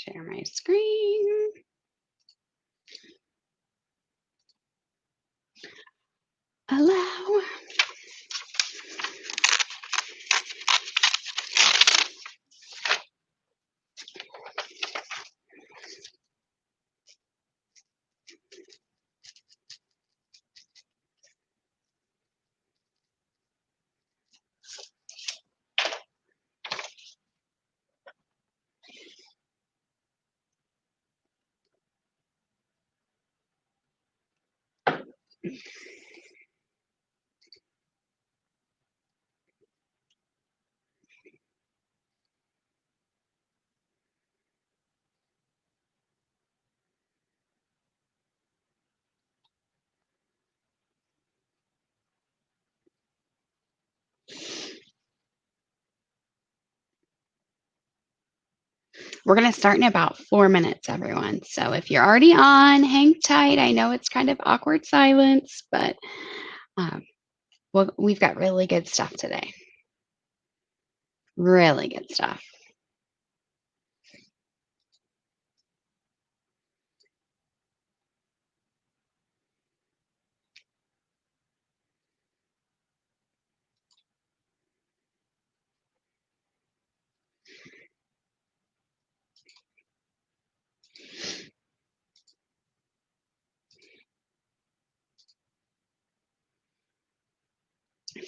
Share my screen. Allow. We're going to start in about 4 minutes, everyone. So if you're already on, hang tight. I know it's kind of awkward silence, but we've got really good stuff today. Really good stuff.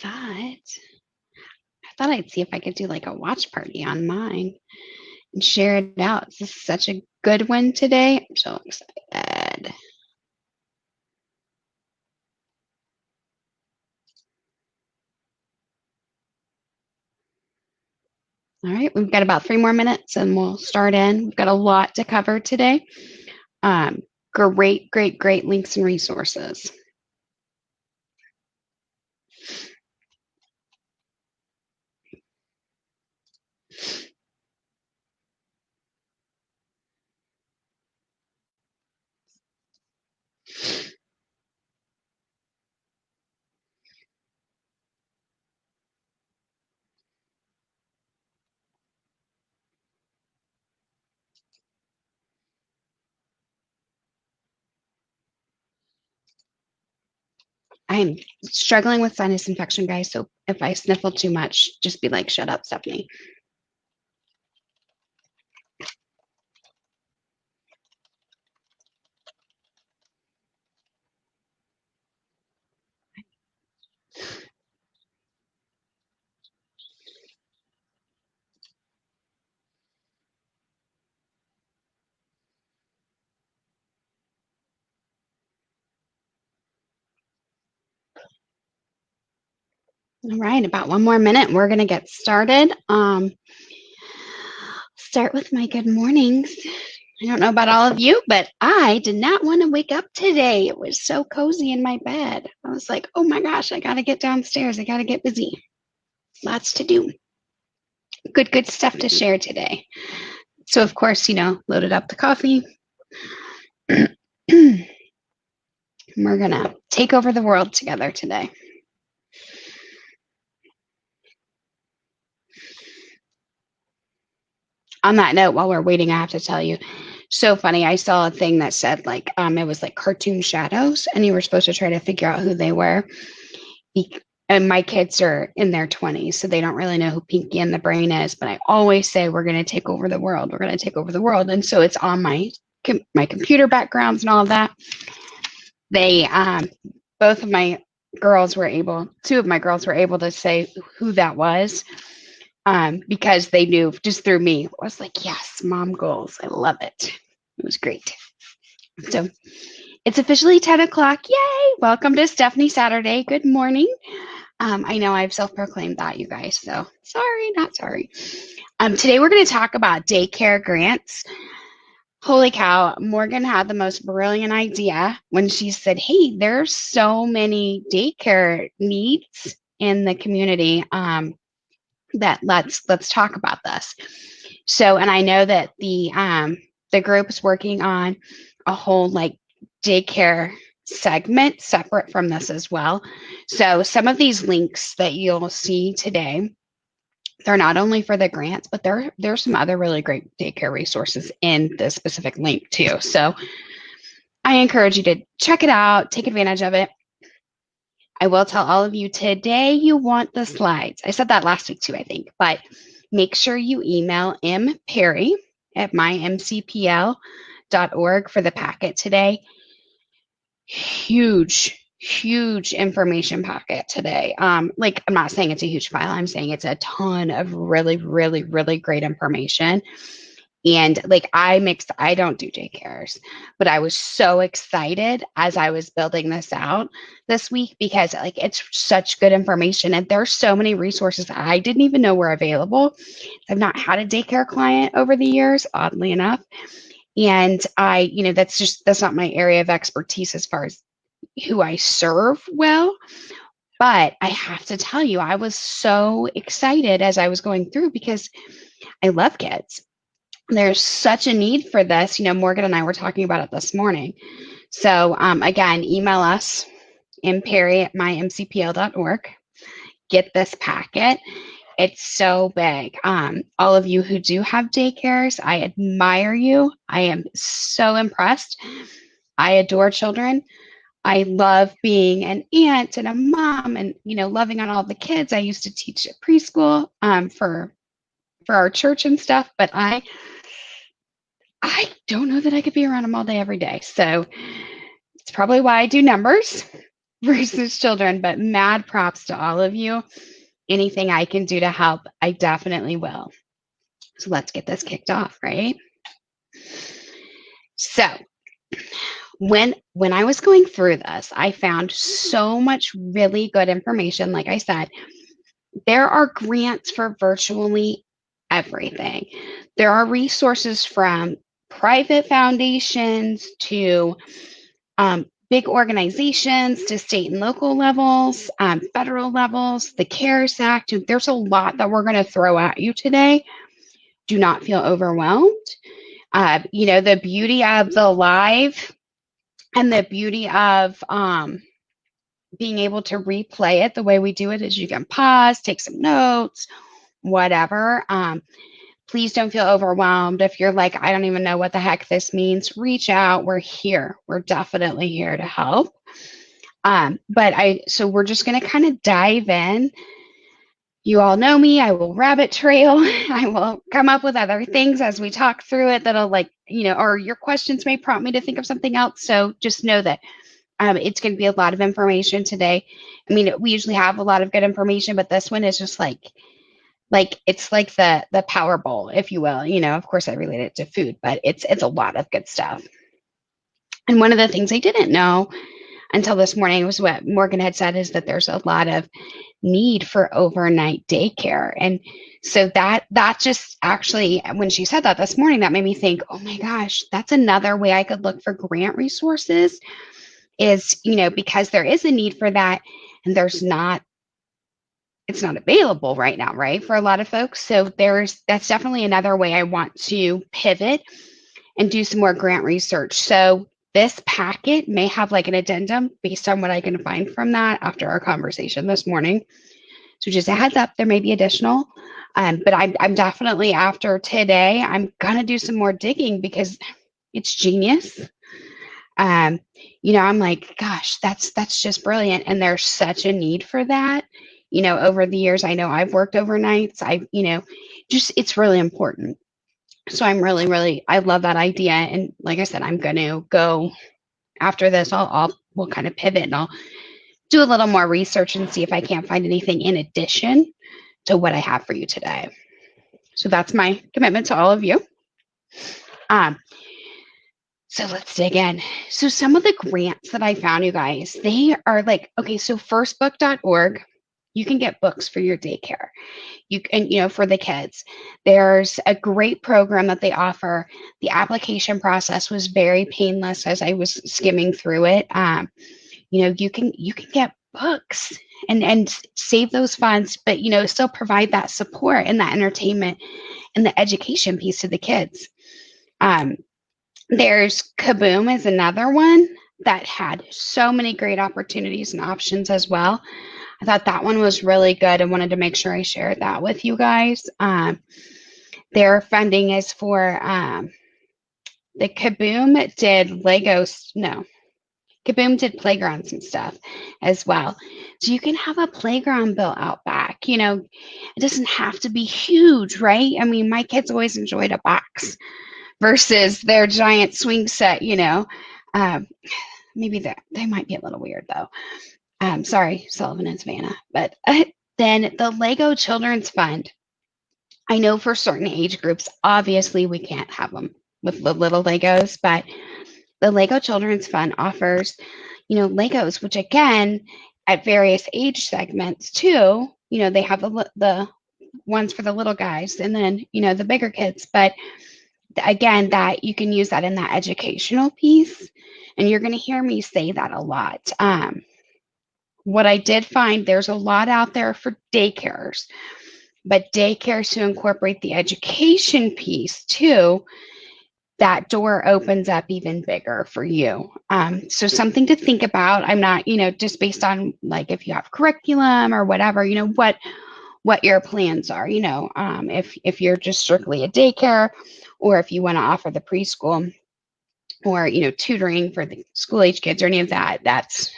I thought I'd see if I could do like a watch party on mine and share it out. This is such a good one today. I'm so excited. All right, we've got about 3 more minutes and we'll start in. We've got a lot to cover today. Great links and resources. I'm struggling with sinus infection, guys. So if I sniffle too much, just be like, shut up, Stephanie. All right, about 1 more minute. We're going to get started. Start with my good mornings. I don't know about all of you, but I did not want to wake up today. It was so cozy in my bed. I was like, oh my gosh, I got to get downstairs. I got to get busy. Lots to do. Good stuff to share today. So, of course, loaded up the coffee. We're going to take over the world together today. On that note, while we're waiting, I have to tell you, so funny. I saw a thing that said it was like cartoon shadows, and you were supposed to try to figure out who they were. And my kids are in their 20s, so they don't really know who Pinky and the Brain is. But I always say we're going to take over the world. We're going to take over the world, and so it's on my computer backgrounds and all of that. They both of my girls were able. 2 of my girls were able to say who that was. Because they knew just through me. I was like, yes, mom goals. I love it. It was great. So it's officially 10 o'clock. Yay. Welcome to Stephanie Saturday. Good morning. I know I've self-proclaimed that, you guys. So sorry, not sorry. Today we're going to talk about daycare grants. Holy cow. Morgan had the most brilliant idea when she said, hey, there's so many daycare needs in the community. That let's talk about this. So, and I know that the group is working on a whole daycare segment separate from this as well. So some of these links that you'll see today They're not only for the grants, but there's some other really great daycare resources in the specific link too. So I encourage you to check it out, take advantage of it. I will tell all of you today you want the slides. I said that last week too, I think, but make sure you email mperry@mymcpl.org for the packet today. Huge information packet today. Like, I'm not saying it's a huge file. I'm saying it's a ton of really great information. And like, I don't do daycares, but I was so excited as I was building this out this week because like it's such good information and there's so many resources I didn't even know were available. I've not had a daycare client over the years, oddly enough. And that's not my area of expertise as far as who I serve well. But I have to tell you, I was so excited as I was going through because I love kids. There's such a need for this. Morgan and I were talking about it this morning. So again, email us, mperry@mymcpl.org. Get this packet. It's so big. All of you who do have daycares, I admire you. I am so impressed. I adore children. I love being an aunt and a mom and, loving on all the kids. I used to teach at preschool for our church and stuff, but I don't know that I could be around them all day, every day. So it's probably why I do numbers versus children, but mad props to all of you. Anything I can do to help, I definitely will. So let's get this kicked off, right? So when I was going through this, I found so much really good information. Like I said, there are grants for virtually everything. There are resources from private foundations to big organizations to state and local levels, federal levels, the CARES Act. There's a lot that we're going to throw at you today. Do not feel overwhelmed. The beauty of the live and the beauty of being able to replay it the way we do it is you can pause, take some notes, whatever. Please don't feel overwhelmed. If you're like, I don't even know what the heck this means, reach out. We're here. We're definitely here to help. So we're just going to kind of dive in. You all know me. I will rabbit trail. I will come up with other things as we talk through it that'll or your questions may prompt me to think of something else. So just know that it's going to be a lot of information today. I mean, we usually have a lot of good information, but this one is just like it's like the Powerball, if you will. Of course I relate it to food, but it's a lot of good stuff. And one of the things I didn't know until this morning was what Morgan had said, is that there's a lot of need for overnight daycare. And so that just actually, when she said that this morning, that made me think, oh my gosh, that's another way I could look for grant resources is, because there is a need for that and it's not available right now, right, for a lot of folks. So that's definitely another way I want to pivot and do some more grant research. So this packet may have like an addendum based on what I can find from that after our conversation this morning. So just a heads up, there may be additional, but I'm definitely, after today, I'm gonna do some more digging because it's genius. I'm like, gosh, that's just brilliant, and there's such a need for that. Over the years, I know I've worked overnights. It's really important. So I'm really, I love that idea. And like I said, I'm going to go after this. We'll kind of pivot and I'll do a little more research and see if I can't find anything in addition to what I have for you today. So that's my commitment to all of you. So let's dig in. So some of the grants that I found, you guys, they are like, okay, so firstbook.org, you can get books for your daycare. You can, for the kids. There's a great program that they offer. The application process was very painless as I was skimming through it. You can get books and save those funds, but still provide that support and that entertainment and the education piece to the kids. There's Kaboom is another one that had so many great opportunities and options as well. I thought that one was really good and wanted to make sure I shared that with you guys. Their funding is for the Kaboom did Legos. No, Kaboom did playgrounds and stuff as well. So you can have a playground built out back. It doesn't have to be huge, right? I mean, my kids always enjoyed a box versus their giant swing set. Um, maybe they might be a little weird though. Sorry, Sullivan and Savannah. But then the Lego Children's Fund. I know for certain age groups, obviously we can't have them with the little Legos, but the Lego Children's Fund offers, Legos, which again, at various age segments too, they have the ones for the little guys and then, the bigger kids. But again, that you can use that in that educational piece. And you're going to hear me say that a lot. What I did find, there's a lot out there for daycares, but daycares to incorporate the education piece too, that door opens up even bigger for you. So something to think about. I'm not, just based on like if you have curriculum or whatever, what your plans are. If you're just strictly a daycare, or if you want to offer the preschool, or tutoring for the school age kids or any of that.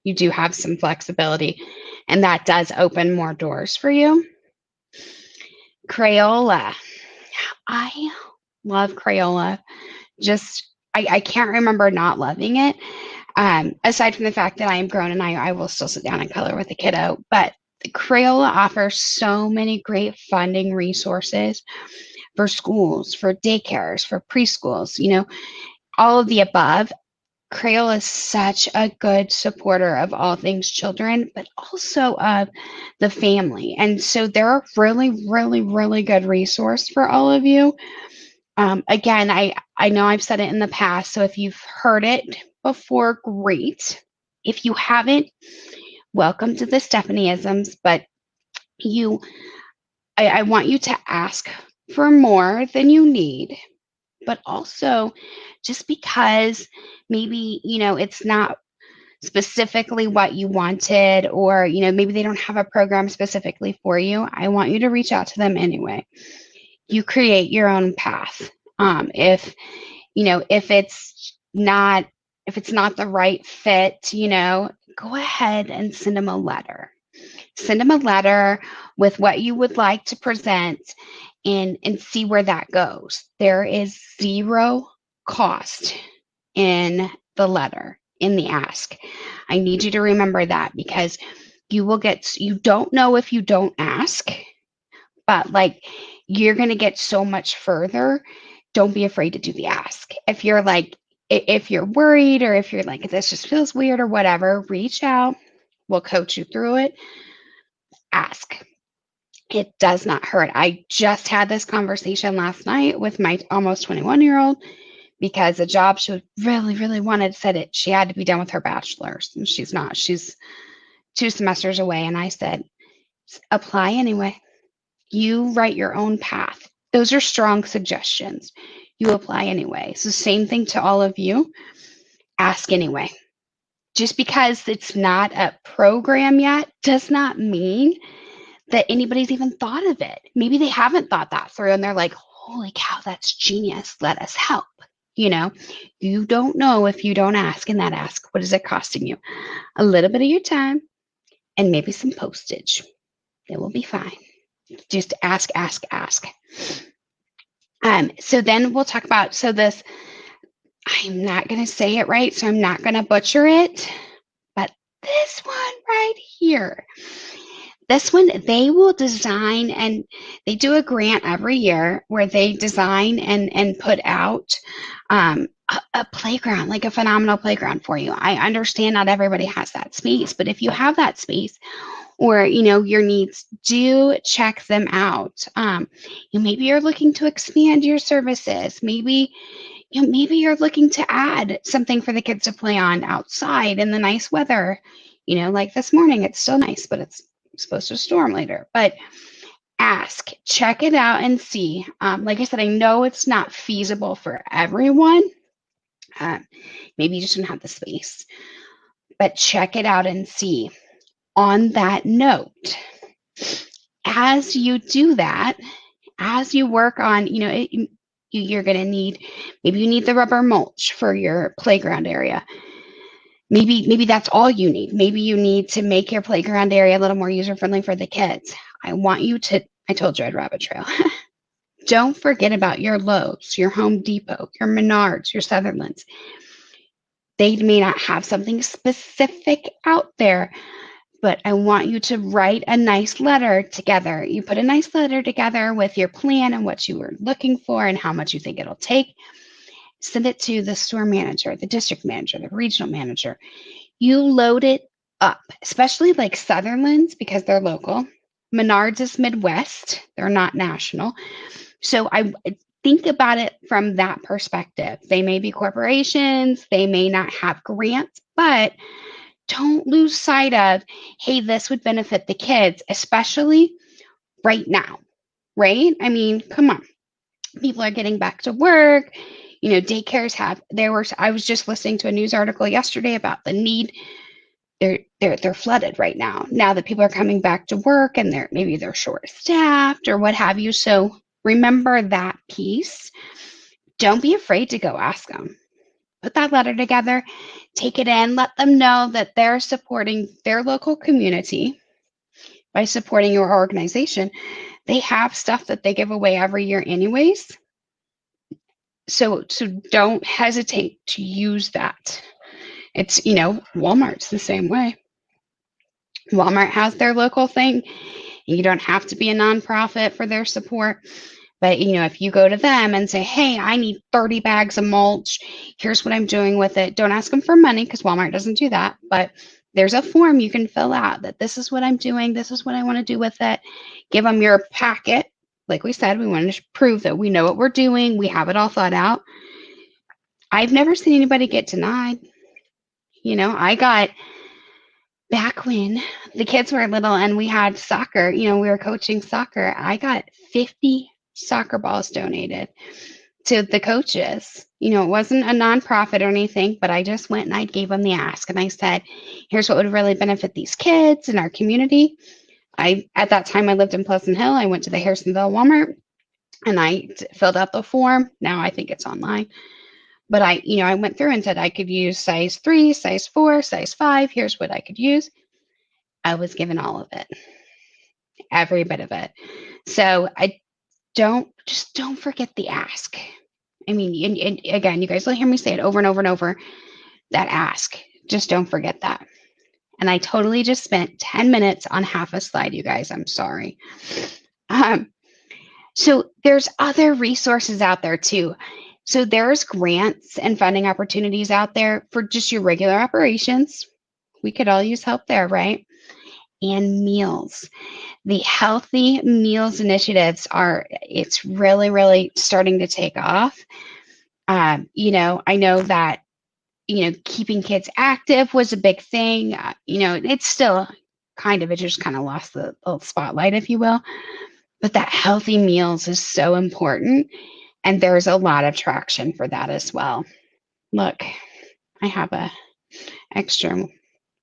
You do have some flexibility, and that does open more doors for you. Crayola. I love Crayola. I can't remember not loving it. Aside from the fact that I am grown and I will still sit down and color with a kiddo, but Crayola offers so many great funding resources for schools, for daycares, for preschools, all of the above. Crayola is such a good supporter of all things children, but also of the family. And so they're a really, really, really good resource for all of you. Again, I know I've said it in the past, so if you've heard it before, great. If you haven't, welcome to the Stephanieisms, but I want you to ask for more than you need, but also just because maybe, it's not specifically what you wanted, or, maybe they don't have a program specifically for you, I want you to reach out to them anyway. You create your own path. If it's not the right fit, go ahead and send them a letter. Send them a letter with what you would like to present, and see where that goes. There is zero cost in the letter, in the ask. I need you to remember that, because you don't know if you don't ask, but like you're going to get so much further. Don't be afraid to do the ask. If you're worried, or if you're like, this just feels weird or whatever, reach out. We'll coach you through it. Ask. It does not hurt. I just had this conversation last night with my almost 21-year-old, because a job she really, really wanted said it. She had to be done with her bachelor's, and she's not. She's 2 semesters away. And I said, apply anyway. You write your own path. Those are strong suggestions. You apply anyway. So same thing to all of you. Ask anyway. Just because it's not a program yet does not mean that anybody's even thought of it. Maybe they haven't thought that through, and they're like, holy cow, that's genius. Let us help. You don't know if you don't ask, and that ask, what is it costing you? A little bit of your time and maybe some postage. It will be fine. Just ask, ask, ask. So then we'll talk about, I'm not going to say it right, so I'm not going to butcher it, but this one right here. This one, they will design, and they do a grant every year where they design and put out a playground, like a phenomenal playground for you. I understand not everybody has that space, but if you have that space, or your needs, do check them out. Maybe you're looking to expand your services. Maybe you're looking to add something for the kids to play on outside in the nice weather. Like this morning, it's still nice, but it's supposed to storm later. But ask, check it out, and see. Like I said, I know it's not feasible for everyone. Maybe you just don't have the space, but check it out and see. On that note, as you do that, as you work on, you're going to need, maybe you need the rubber mulch for your playground area. Maybe that's all you need. Maybe you need to make your playground area a little more user friendly for the kids. I told you I'd rabbit trail. Don't forget about your Lowe's, your Home Depot, your Menards, your Sutherlands. They may not have something specific out there, but I want you to write a nice letter together. You put a nice letter together with your plan and what you were looking for and how much you think it'll take. Send it to the store manager, the district manager, the regional manager. You load it up, especially like Sutherlands because they're local. Menards is Midwest. They're not national. So I think about it from that perspective. They may be corporations. They may not have grants, but don't lose sight of, hey, this would benefit the kids, especially right now, right? I mean, come on. People are getting back to work. Daycares I was just listening to a news article yesterday about the need. They're flooded right now. Now that people are coming back to work and maybe they're short staffed or what have you. So remember that piece. Don't be afraid to go ask them. Put that letter together, take it in, let them know that they're supporting their local community by supporting your organization. They have stuff that they give away every year anyways. So don't hesitate to use that. It's, Walmart's the same way. Walmart has their local thing. You don't have to be a nonprofit for their support. But, if you go to them and say, hey, I need 30 bags of mulch, here's what I'm doing with it. Don't ask them for money because Walmart doesn't do that. But there's a form you can fill out that this is what I'm doing. This is what I want to do with it. Give them your packet. Like we said, we want to prove that we know what we're doing. We have it all thought out. I've never seen anybody get denied. I got back when the kids were little and we had soccer, we were coaching soccer. I got 50 soccer balls donated to the coaches. It wasn't a nonprofit or anything, but I just went and I gave them the ask and I said, here's what would really benefit these kids in our community. At that time, I lived in Pleasant Hill. I went to the Harrisonville Walmart and I filled out the form. Now I think it's online. But I went through and said I could use size 3, size 4, size 5. Here's what I could use. I was given all of it, every bit of it. So don't forget the ask. I mean, and again, you guys will hear me say it over and over and over, that ask. Just don't forget that. And I totally just spent 10 minutes on half a slide, you guys. I'm sorry. So there's other resources out there too. So there's grants and funding opportunities out there for just your regular operations. We could all use help there, right? And meals. The healthy meals initiatives it's really, really starting to take off. I know that, keeping kids active was a big thing. It's still it just kind of lost the spotlight, if you will. But that healthy meals is so important. And there's a lot of traction for that as well. Look, I have a extra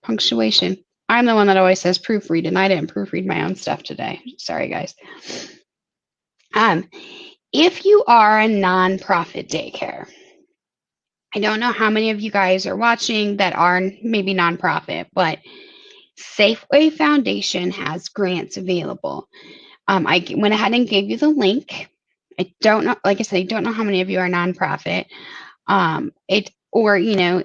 punctuation. I'm the one that always says proofread, and I didn't proofread my own stuff today. Sorry, guys. If you are a nonprofit daycare, I don't know how many of you guys are watching that are maybe nonprofit, but Safeway Foundation has grants available. I went ahead and gave you the link. I don't know, like I said, I don't know how many of you are nonprofit.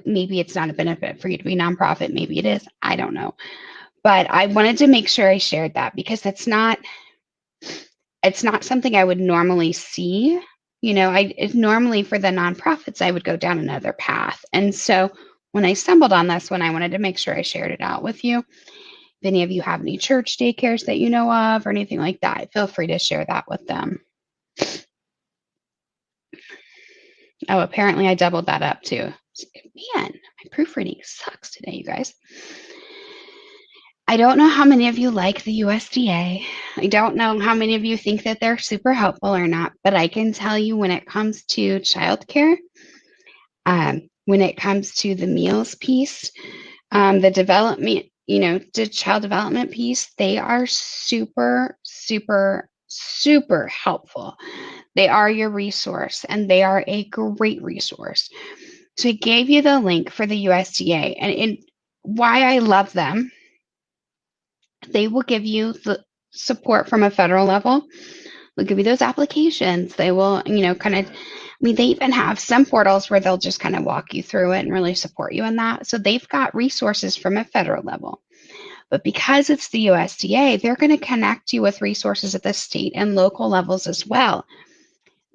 Maybe it's not a benefit for you to be nonprofit. Maybe it is. I don't know. But I wanted to make sure I shared that because it's not something I would normally see. Normally for the nonprofits, I would go down another path. And so when I stumbled on this one, I wanted to make sure I shared it out with you. If any of you have any church daycares that you know of or anything like that, feel free to share that with them. Oh, apparently I doubled that up too. Man, my proofreading sucks today, you guys. I don't know how many of you like the USDA. I don't know how many of you think that they're super helpful or not, but I can tell you when it comes to childcare, when it comes to the meals piece, the development the child development piece, they are super, super, super helpful. They are your resource and they are a great resource. So I gave you the link for the USDA and why I love them. They will give you the support from a federal level. They'll give you those applications. They will, they even have some portals where they'll just kind of walk you through it and really support you in that. So they've got resources from a federal level. But because it's the USDA, they're going to connect you with resources at the state and local levels as well.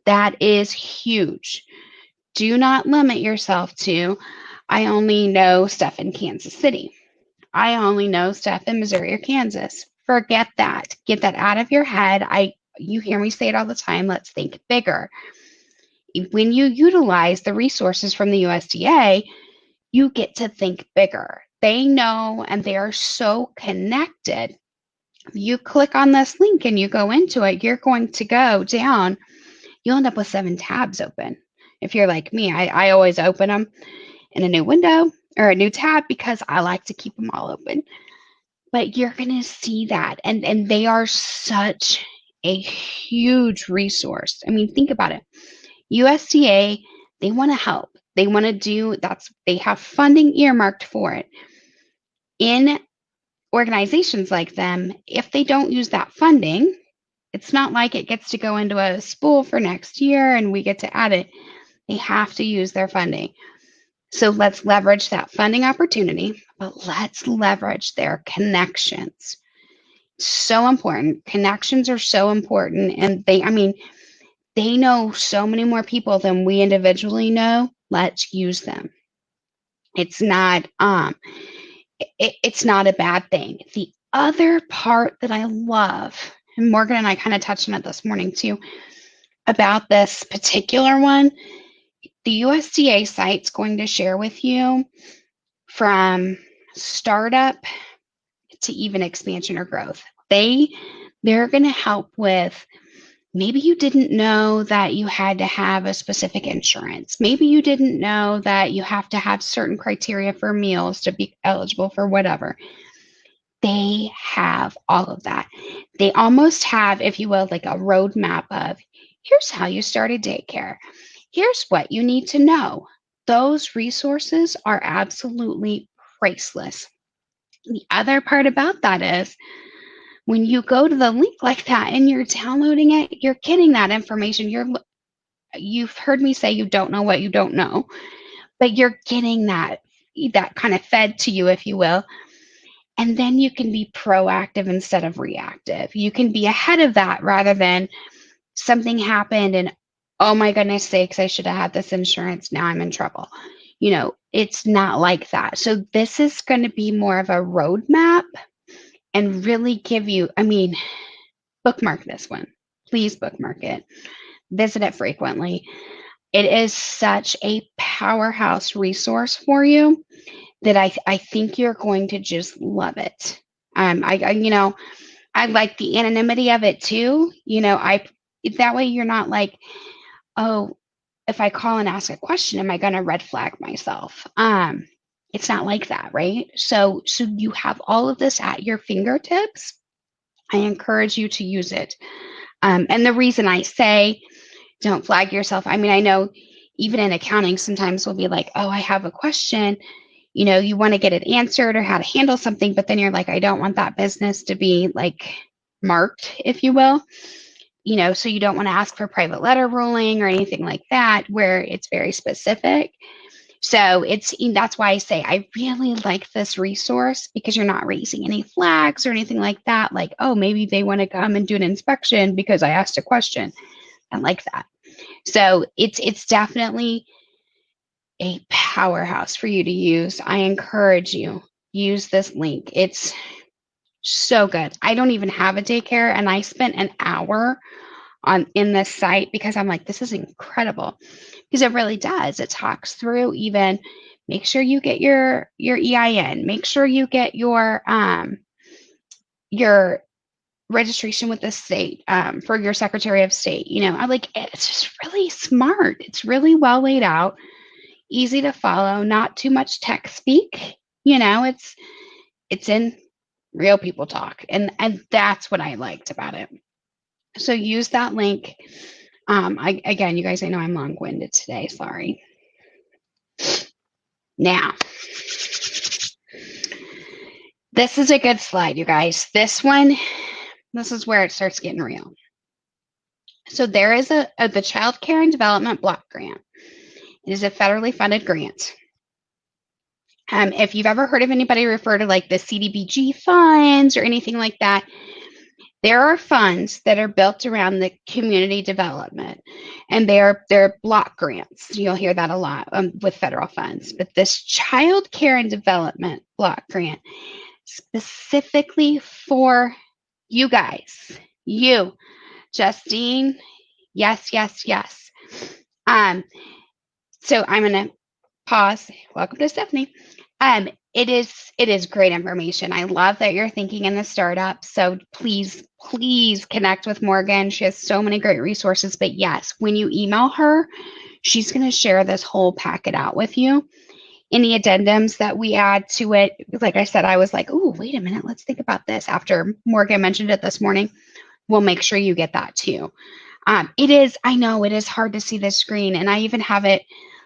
That is huge. Do not limit yourself to, I only know stuff in Kansas City. I only know stuff in Missouri or Kansas. Forget that. Get that out of your head. You hear me say it all the time. Let's think bigger. When you utilize the resources from the USDA, you get to think bigger. They know and they are so connected. You click on this link and you go into it, you're going to go down. You'll end up with 7 tabs open. If you're like me, I always open them in a new window or a new tab because I like to keep them all open. But you're going to see that. And they are such a huge resource. I mean, think about it. USDA, they want to help. They want to they have funding earmarked for it. In organizations like them, if they don't use that funding, it's not like it gets to go into a spool for next year and we get to add it. They have to use their funding. So let's leverage that funding opportunity, but let's leverage their connections. So important. Connections are so important. And they know so many more people than we individually know. Let's use them. It's not it's not a bad thing. The other part that I love, and Morgan and I kind of touched on it this morning too, about this particular one, the USDA site's going to share with you from startup to even expansion or growth. They're going to help with, maybe you didn't know that you had to have a specific insurance. Maybe you didn't know that you have to have certain criteria for meals to be eligible for whatever. They have all of that. They almost have, if you will, like a roadmap of, here's how you start a daycare. Here's what you need to know. Those resources are absolutely priceless. The other part about that is when you go to the link like that and you're downloading it, you're getting that information. You've heard me say you don't know what you don't know, but you're getting that kind of fed to you, if you will. And then you can be proactive instead of reactive. You can be ahead of that rather than something happened and, oh my goodness sakes, I should have had this insurance. Now I'm in trouble. It's not like that. So this is going to be more of a roadmap and really give you, bookmark this one. Please bookmark it. Visit it frequently. It is such a powerhouse resource for you that I think you're going to just love it. I like the anonymity of it too. That way you're not like, oh, if I call and ask a question, am I going to red flag myself? It's not like that, right? So you have all of this at your fingertips. I encourage you to use it. And the reason I say don't flag yourself, I know even in accounting, sometimes we'll be like, oh, I have a question. You want to get it answered or how to handle something, but then you're like, I don't want that business to be like marked, if you will. So you don't want to ask for private letter ruling or anything like that, where it's very specific. So that's why I say I really like this resource, because you're not raising any flags or anything like that. Like, oh, maybe they want to come and do an inspection because I asked a question. I like that. So it's definitely a powerhouse for you to use. I encourage you, use this link. It's so good. I don't even have a daycare, and I spent an hour in this site because I'm like, this is incredible, because it really does. It talks through, even make sure you get your EIN, make sure you get your registration with the state for your Secretary of State. I like, it's just really smart. It's really well laid out, easy to follow, not too much tech speak. it's in real people talk. And that's what I liked about it. So use that link. Again, you guys, I know I'm long-winded today. Sorry. Now, this is a good slide, you guys. This is where it starts getting real. So there is the Child Care and Development Block Grant. It is a federally funded grant. If you've ever heard of anybody refer to like the CDBG funds or anything like that, there are funds that are built around the community development, and they're block grants. You'll hear that a lot with federal funds. But this Child Care and Development Block Grant, specifically for you guys, you, Justine, yes, yes, yes. So I'm gonna pause. Welcome to Stephanie. It is great information. I love that you're thinking in the startup. So please connect with Morgan. She has so many great resources. But yes, when you email her, she's going to share this whole packet out with you. Any addendums that we add to it, like I said, I was like, oh, wait a minute, let's think about this. After Morgan mentioned it this morning, we'll make sure you get that too. I know it is hard to see the screen, and I even have it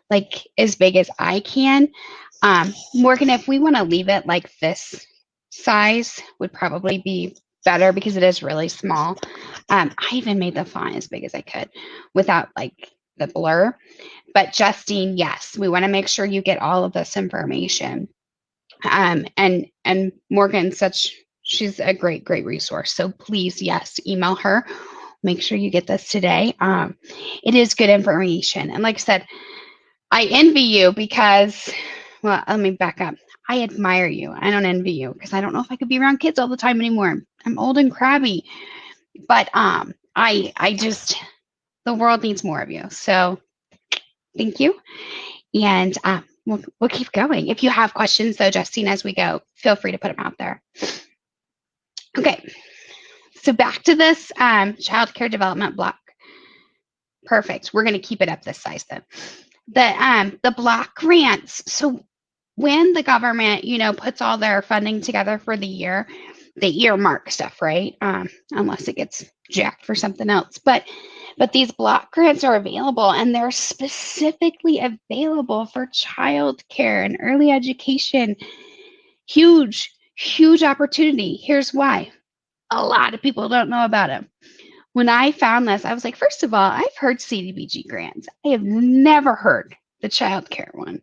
like as big as I can. Morgan, if we want to leave it like this size would probably be better because it is really small. I even made the font as big as I could without like the blur. But Justine, yes, we want to make sure you get all of this information. And Morgan, she's a great resource. So please, yes, email her. Make sure you get this today. It is good information. And like I said, I envy you because, well, let me back up. I admire you. I don't envy you because I don't know if I could be around kids all the time anymore. I'm old and crabby. But I just, the world needs more of you. So thank you. And we'll keep going. If you have questions, though, Justine, as we go, feel free to put them out there. Okay. So back to this child care development block. Perfect. We're going to keep it up this size, though. The block grants. So when the government, puts all their funding together for the year, they earmark stuff, right? Unless it gets jacked for something else. But these block grants are available, and they're specifically available for child care and early education. Huge, huge opportunity. Here's why. A lot of people don't know about it. When I found this, I was like, first of all, I've heard CDBG grants. I have never heard the child care one.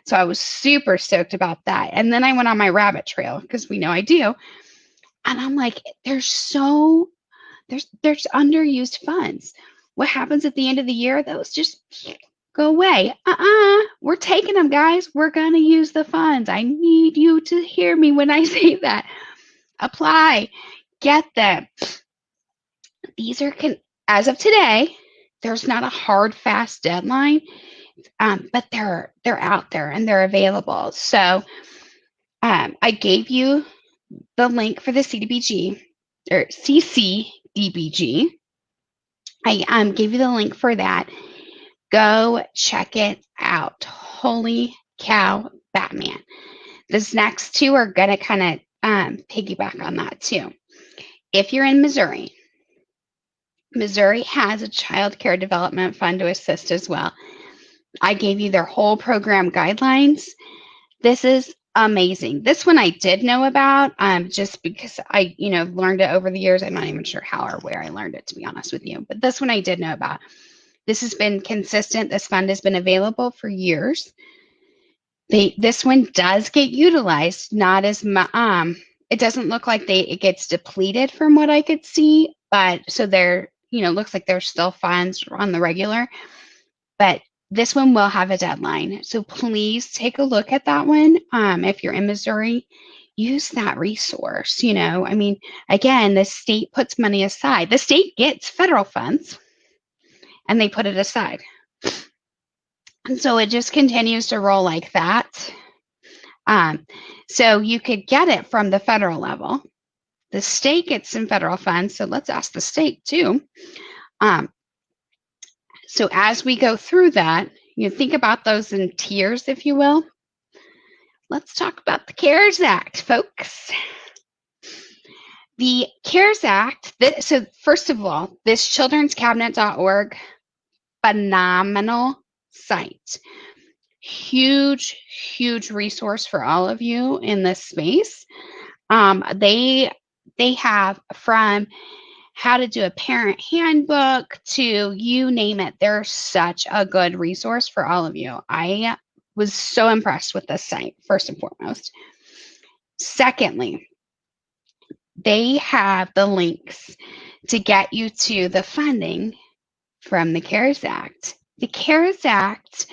So I was super stoked about that. And then I went on my rabbit trail because we know I do. And I'm like, there's underused funds. What happens at the end of the year? Those just go away. We're taking them, guys. We're going to use the funds. I need you to hear me when I say that. Apply. Get them. These are, as of today, there's not a hard, fast deadline, but they're out there and they're available. So I gave you the link for the CDBG or CCDBG. I gave you the link for that. Go check it out. Holy cow, Batman. This next two are going to kind of piggyback on that too. If you're in Missouri has a child care development fund to assist as well. I gave you their whole program guidelines. This is amazing. This one I did know about just because I, learned it over the years. I'm not even sure how or where I learned it, to be honest with you. But this one I did know about. This has been consistent. This fund has been available for years. This one does get utilized, not as much. It doesn't look like it gets depleted from what I could see, but so there, looks like there's still funds on the regular, but this one will have a deadline. So please take a look at that one. If you're in Missouri, use that resource. Again, the state puts money aside. The state gets federal funds and they put it aside. And so it just continues to roll like that. So you could get it from the federal level. The state gets some federal funds, so let's ask the state too. So as we go through that, think about those in tiers, if you will. let's talk about the CARES Act, folks. The CARES Act, so first of all, this childrenscabinet.org, phenomenal site. Huge, huge resource for all of you in this space. They have from how to do a parent handbook to you name it. They're such a good resource for all of you. I was so impressed with this site, first and foremost. Secondly, they have the links to get you to the funding from the CARES Act. The CARES Act,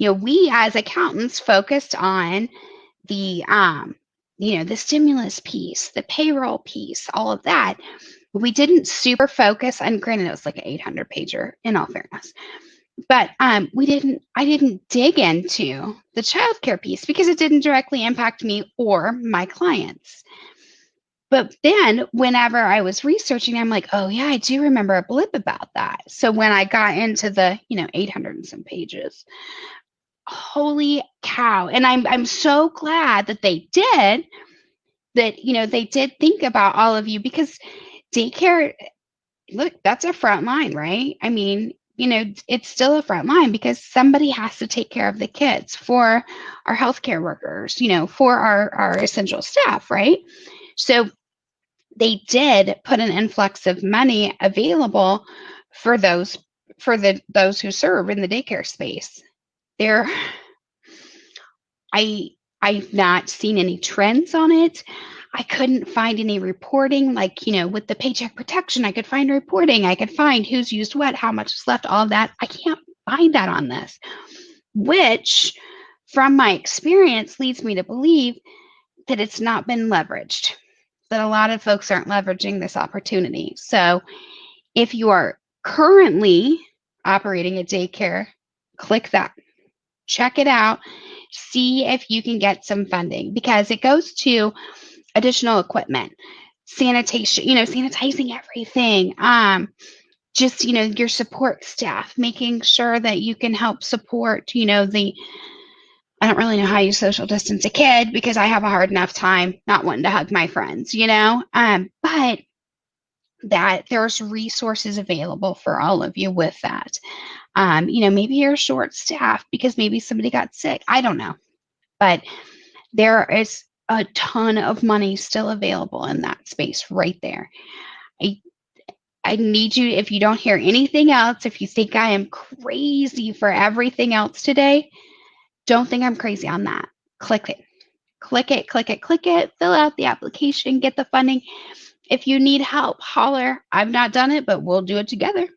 we as accountants focused on the the stimulus piece, the payroll piece, all of that. We didn't super focus, and granted it was like an 800 pager in all fairness, but I didn't dig into the childcare piece because it didn't directly impact me or my clients. But then whenever I was researching, I'm like, oh yeah, I do remember a blip about that. So when I got into the 800 and some pages, holy cow. And I'm so glad that they did that, they did think about all of you, because daycare, look, that's a front line, right? I mean, it's still a front line because somebody has to take care of the kids for our healthcare workers, for our essential staff, right? So they did put an influx of money available for those who serve in the daycare space. There, I've not seen any trends on it. I couldn't find any reporting, like, with the paycheck protection, I could find reporting. I could find who's used what, how much is left, all that. I can't find that on this, which from my experience leads me to believe that it's not been leveraged, that a lot of folks aren't leveraging this opportunity. So if you are currently operating a daycare, click that, check it out, see if you can get some funding, because it goes to additional equipment, sanitation, sanitizing everything, just, your support staff, making sure that you can help support, I don't really know how you social distance a kid because I have a hard enough time not wanting to hug my friends, but that there's resources available for all of you with that. Maybe you're short staffed because maybe somebody got sick. I don't know, but there is a ton of money still available in that space right there. I need you, if you don't hear anything else, if you think I am crazy for everything else today, don't think I'm crazy on that. Click it. Click it, click it, click it, fill out the application, get the funding. If you need help, holler. I've not done it, but we'll do it together.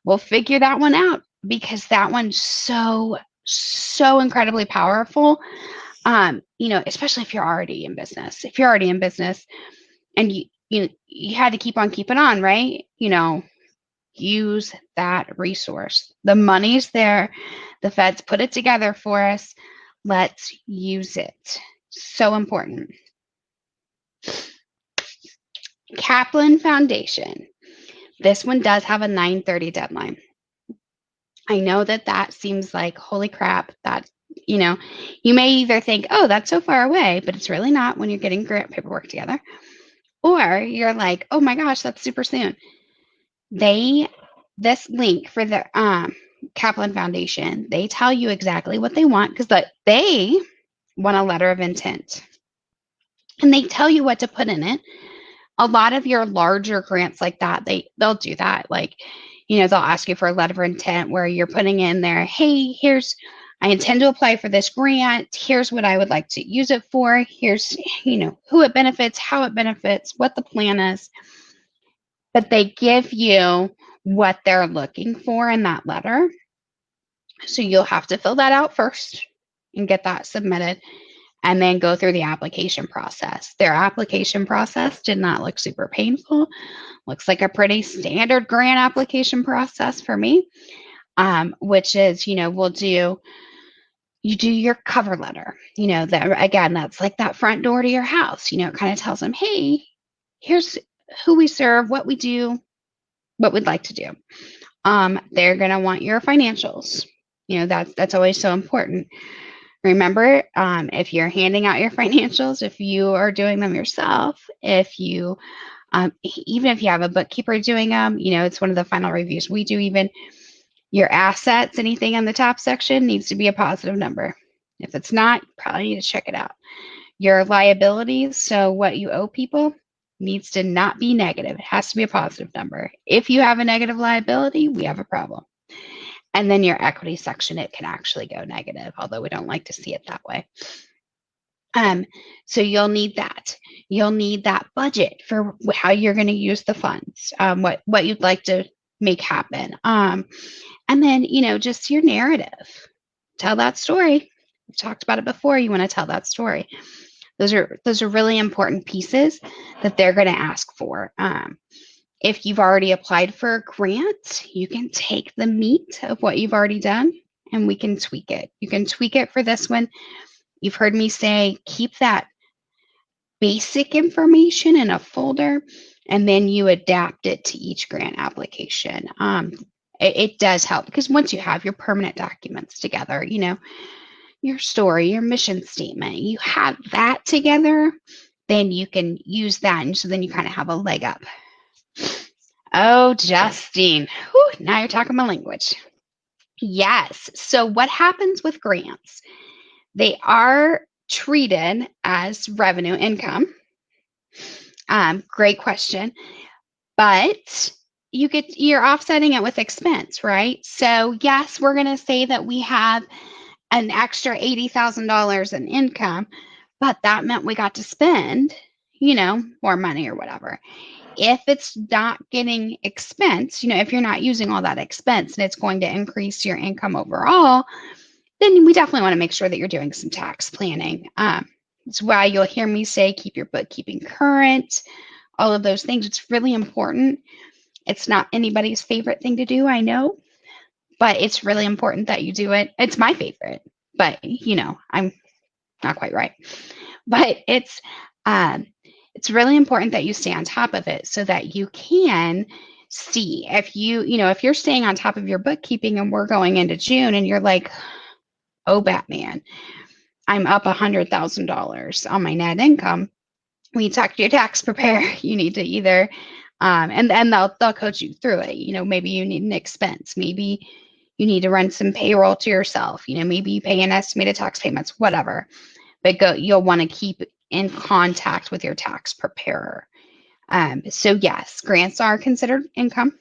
We'll figure that one out, because that one's so, so incredibly powerful. Especially if you're already in business. If you're already in business and you had to keep on keeping on, right? Use that resource. The money's there. The feds put it together for us. Let's use it. So important. Kaplan Foundation. This one does have a 9:30 deadline. I know that seems like, holy crap, that, you may either think, oh, that's so far away, but it's really not when you're getting grant paperwork together. Or you're like, oh my gosh, that's super soon. This link for the Kaplan Foundation, they tell you exactly what they want, because they want a letter of intent. And they tell you what to put in it. A lot of your larger grants like that, they'll do that. Like, they'll ask you for a letter of intent where you're putting in there, hey, I intend to apply for this grant. Here's what I would like to use it for. Here's, who it benefits, how it benefits, what the plan is. But they give you what they're looking for in that letter. So you'll have to fill that out first and get that submitted, and then go through the application process. Their application process did not look super painful. Looks like a pretty standard grant application process for me, which is, you do your cover letter, that's like that front door to your house, it kind of tells them, hey, here's who we serve, what we do, what we'd like to do. They're going to want your financials. That's always so important. Remember, if you're handing out your financials, if you are doing them yourself, if you even if you have a bookkeeper doing them, it's one of the final reviews we do. Even your assets, anything on the top section needs to be a positive number. If it's not, you probably need to check it out. Your liabilities, so what you owe people, needs to not be negative. It has to be a positive number. If you have a negative liability, we have a problem. And then your equity section, it can actually go negative, although we don't like to see it that way. So you'll need that. You'll need that budget for how you're going to use the funds, what you'd like to make happen. And then, just your narrative. Tell that story. We've talked about it before. You want to tell that story. Those are really important pieces that they're going to ask for. If you've already applied for a grant, you can take the meat of what you've already done and we can tweak it. You can tweak it for this one. You've heard me say, keep that basic information in a folder and then you adapt it to each grant application. It does help because once you have your permanent documents together, your story, your mission statement, you have that together, then you can use that. And so then you kind of have a leg up. Oh, Justine. Whew, now you're talking my language. Yes. So what happens with grants? They are treated as revenue income. Great question. But you're offsetting it with expense, right? So yes, we're going to say that we have an extra $80,000 in income, but that meant we got to spend, more money or whatever. If it's not getting expense, if you're not using all that expense and it's going to increase your income overall, then we definitely want to make sure that you're doing some tax planning. That's why you'll hear me say keep your bookkeeping current, all of those things. It's really important. It's not anybody's favorite thing to do, I know, but it's really important that you do it. It's my favorite, but I'm not quite right. But it's really important that you stay on top of it so that you can see if if you're staying on top of your bookkeeping and we're going into June and you're like, oh, Batman, I'm up $100,000 on my net income. When you talk to your tax preparer, you need to either, and they'll coach you through it. Maybe you need an expense. Maybe you need to run some payroll to yourself. Maybe you pay an estimated tax payments, whatever. But you'll want to keep in contact with your tax preparer. So yes, grants are considered income,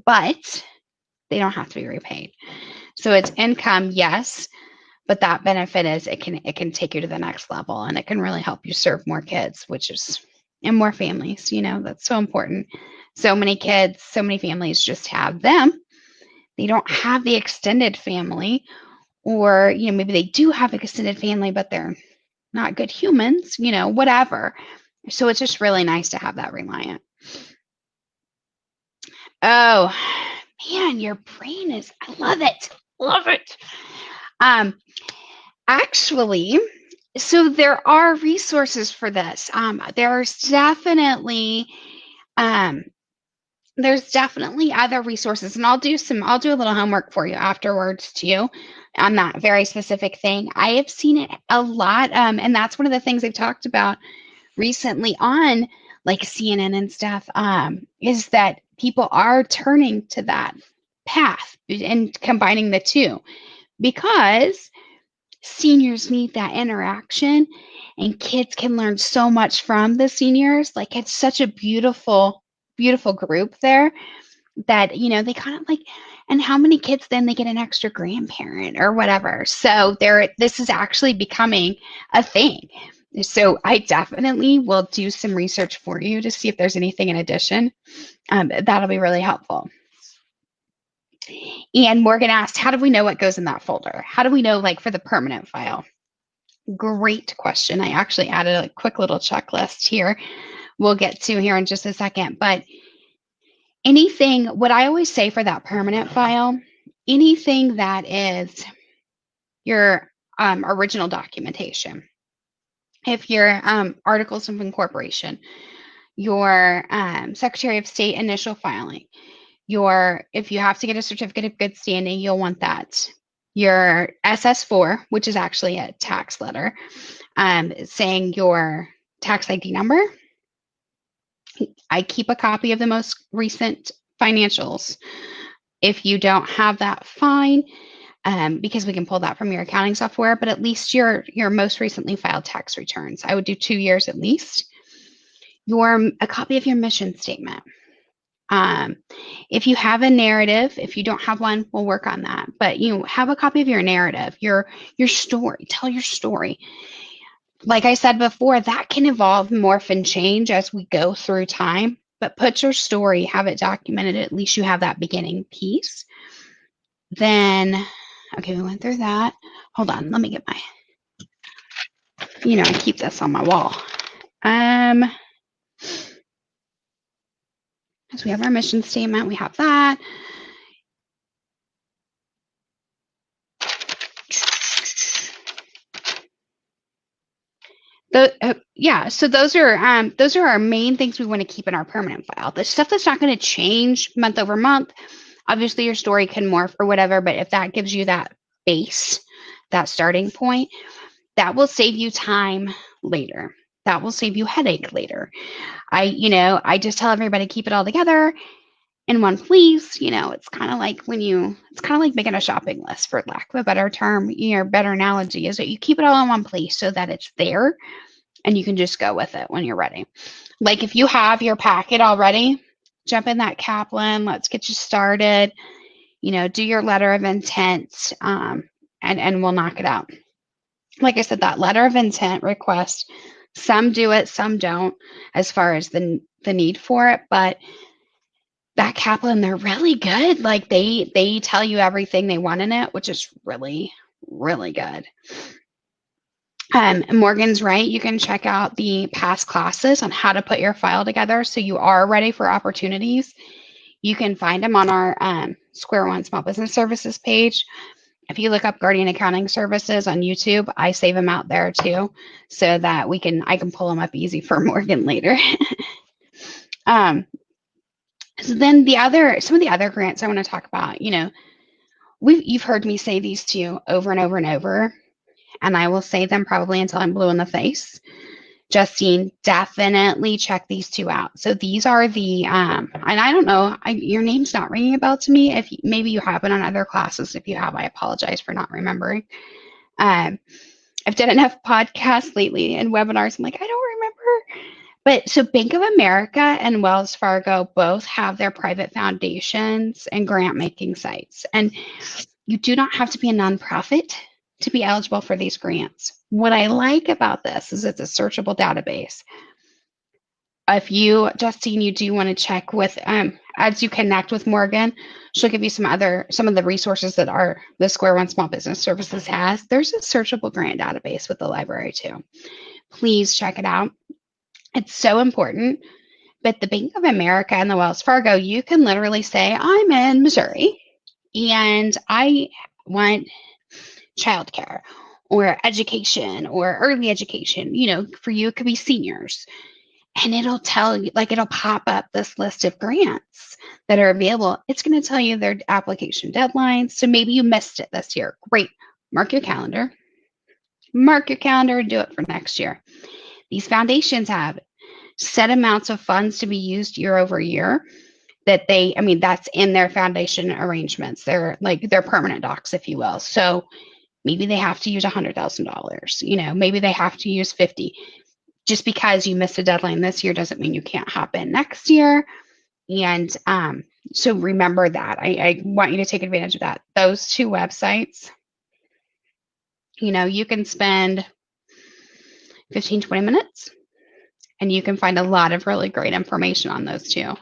but they don't have to be repaid. So it's income, yes, but that benefit is it can take you to the next level and it can really help you serve more kids, and more families. That's so important. So many kids, so many families just have them. They don't have the extended family, or maybe they do have an extended family, but they're not good humans, whatever. So it's just really nice to have that reliant. Oh, man, your brain I love it. Love it. Actually, so there are resources for this. There's definitely other resources, and I'll do a little homework for you afterwards too on that very specific thing. I have seen it a lot, and that's one of the things they've talked about recently on like CNN and stuff, is that people are turning to that path and combining the two because seniors need that interaction and kids can learn so much from the seniors. Like it's such a beautiful group there that they kind of like, and how many kids then they get an extra grandparent or whatever. So this is actually becoming a thing. So I definitely will do some research for you to see if there's anything in addition. That'll be really helpful. And Morgan asked, how do we know what goes in that folder? How do we know, like, for the permanent file? Great question. I actually added a quick little checklist here. We'll get to here in just a second. But what I always say for that permanent file, anything that is your original documentation, if your articles of incorporation, your Secretary of State initial filing, if you have to get a certificate of good standing, you'll want that. your SS4, which is actually a tax letter, saying your tax ID number. I keep a copy of the most recent financials. If you don't have that, fine, because we can pull that from your accounting software. But at least your most recently filed tax returns. I would do 2 years at least. A copy of your mission statement. Um, if you have a narrative, if you don't have one, we'll work on that. But you have a copy of your narrative, your story. Tell your story. Like I said before, that can evolve, morph, and change as we go through time. But put your story, have it documented. At least you have that beginning piece. Then, okay, we went through that. Hold on, let me get my. I keep this on my wall. So we have our mission statement. We have that. So those are our main things we want to keep in our permanent file. The stuff that's not going to change month over month. Obviously, your story can morph or whatever, but if that gives you that base, that starting point, that will save you time later. That will save you headache later. I just tell everybody keep it all together in one place. It's kind of like making a shopping list, for lack of a better term. Better analogy is that you keep it all in one place so that it's there and you can just go with it when you're ready. Like if you have your packet already, jump in that Kaplan. Let's get you started. Do your letter of intent, and we'll knock it out. Like I said, that letter of intent request, some do it, some don't, as far as the need for it. But that Kaplan, they're really good. Like they tell you everything they want in it, which is really, really good. Morgan's right. You can check out the past classes on how to put your file together so you are ready for opportunities. You can find them on our Square One Small Business Services page. If you look up Guardian Accounting Services on YouTube, I save them out there too, so that I can pull them up easy for Morgan later. So then some of the other grants I want to talk about, you've heard me say these to you over and over and over, and I will say them probably until I'm blue in the face. Justine, definitely check these two out. So these are the, and I don't know, your name's not ringing a bell to me. If maybe you have it on other classes. If you have, I apologize for not remembering. I've done enough podcasts lately and webinars. I'm like, I don't remember. But so Bank of America and Wells Fargo both have their private foundations and grant making sites. And you do not have to be a nonprofit to be eligible for these grants. What I like about this is it's a searchable database. If you, Justine, you do want to check with, as you connect with Morgan, she'll give you some of the resources that the Square One Small Business Services has. There's a searchable grant database with the library too. Please check it out. It's so important. But the Bank of America and the Wells Fargo, you can literally say, I'm in Missouri and I want childcare or education or early education. For you, it could be seniors. And it'll tell you, it'll pop up this list of grants that are available. It's going to tell you their application deadlines. So maybe you missed it this year. Great. Mark your calendar. And do it for next year. These foundations have set amounts of funds to be used year over year that's in their foundation arrangements. They're permanent docs, if you will. So maybe they have to use $100,000. Maybe they have to use 50. Just because you missed a deadline this year doesn't mean you can't hop in next year. And so remember that. I want you to take advantage of that. Those two websites, you can spend 15, 20 minutes and you can find a lot of really great information on those two.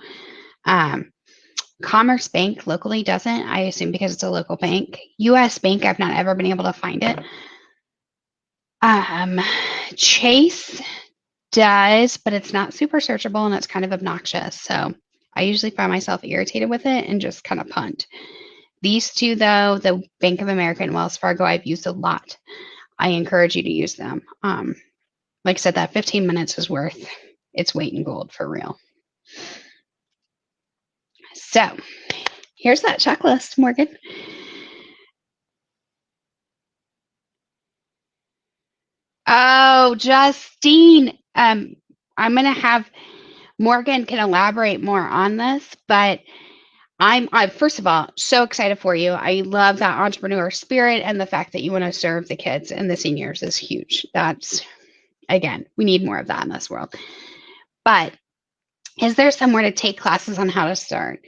Commerce Bank locally doesn't, I assume because it's a local bank. US Bank, I've not ever been able to find it. Chase does, but it's not super searchable and it's kind of obnoxious. So I usually find myself irritated with it and just kind of punt. These two, though, the Bank of America and Wells Fargo, I've used a lot. I encourage you to use them. Like I said, that 15 minutes is worth its weight in gold for real. So here's that checklist, Morgan. Oh, Justine. I'm gonna have Morgan can elaborate more on this, but I first of all so excited for you. I love that entrepreneur spirit and the fact that you want to serve the kids and the seniors is huge. That's again, we need more of that in this world. But is there somewhere to take classes on how to start?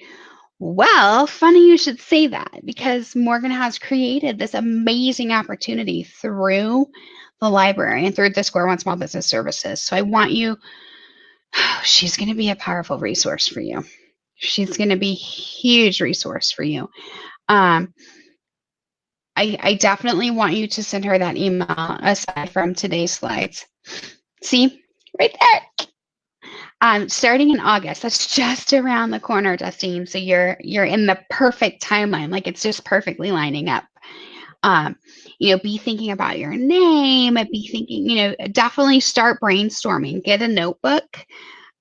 Well, funny you should say that because Morgan has created this amazing opportunity through the library and through the Square One Small Business Services. So I want you, she's going to be a powerful resource for you. She's going to be a huge resource for you. Um, I definitely want you to send her that email aside from today's slides. See, right there. Starting in August, that's just around the corner, Justine. So you're in the perfect timeline, like it's just perfectly lining up. Um, be thinking about your name, be thinking, definitely start brainstorming. Get a notebook.